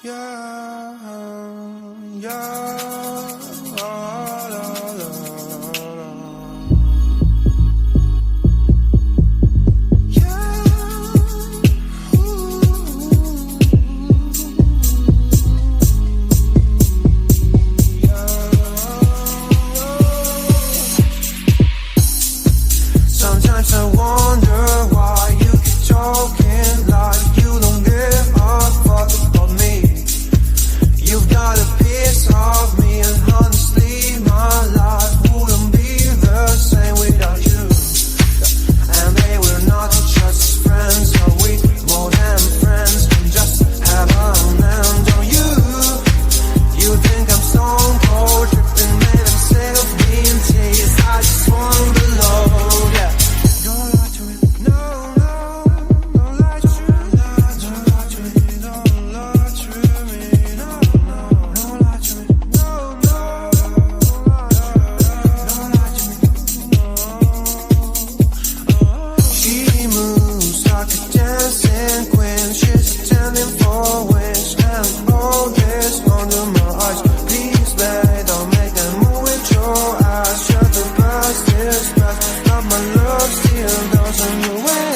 Yeah, yeah, la, la, la, la. Yeah, ooh. Sometimes I wonder why you keep talking like you don't give a fuck about me. You've got a piece of me, and honestly my life wouldn't be the same without you. And they were not just friends, are we more than friends? Can just have a hand on you. You think I'm stone cold, tripping, made I'm sick of being teased. I just want the love, yeah. Don't lie to me, no, no, don't lie to me, don't lie to me, don't lie to me, no, no, don't lie to me, no, no, don't lie to me, no. She moves like a dancing queen, she's attending for wings, and all this under my eyes. Please, babe, don't make that move with your eyes. Shut the past is past, but my love still goes on your way.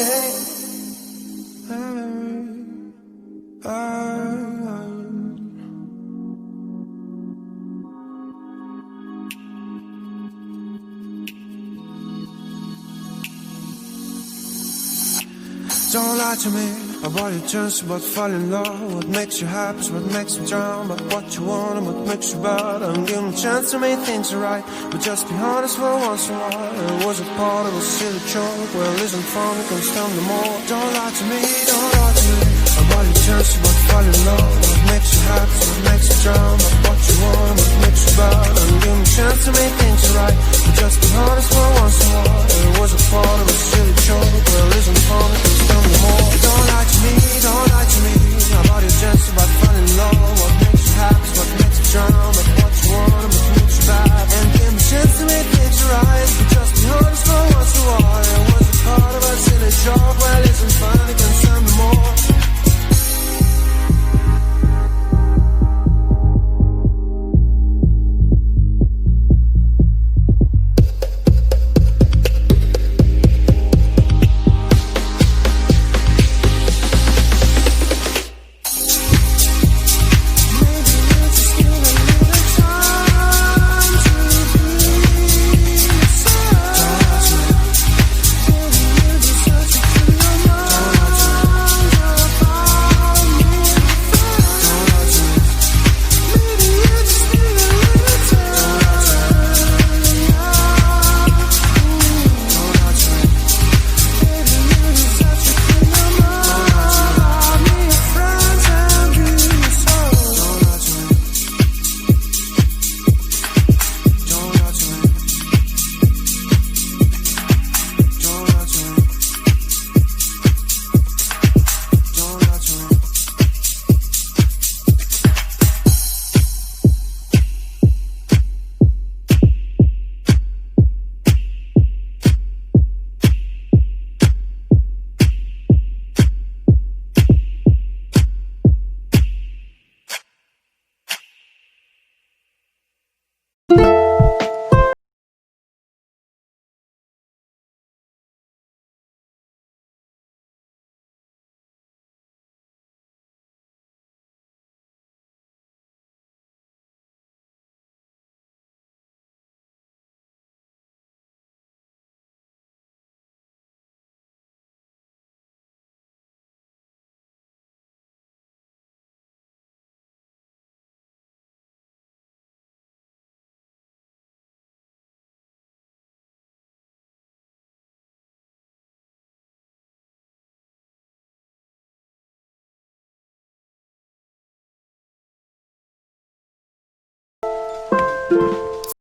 Don't lie to me about your chance, about falling in love. What makes you happy is what makes you drown. But what you want and what makes you bad. I'm giving a chance to make things right, but just be honest for once in a while. It was a part of a silly joke. Well, isn't fun, it comes down to more. Don't lie to me, don't lie to me about your chance, about falling in love. What makes you happy is what makes you drown. But what you want and what makes you bad. I'm giving a chance to make things right, but just be honest for once in a while. It was a part of a silly joke. Well, isn't fun, it comes down to more. Don't lie to me, don't lie to me about your chance, about falling in love. What makes you happy, what makes you drown. But what you want and what makes you bad. And give me a chance to make things right, but just be honest for once in a while. It was a part of a silly joke. Well, isn't fun, it can stand me more.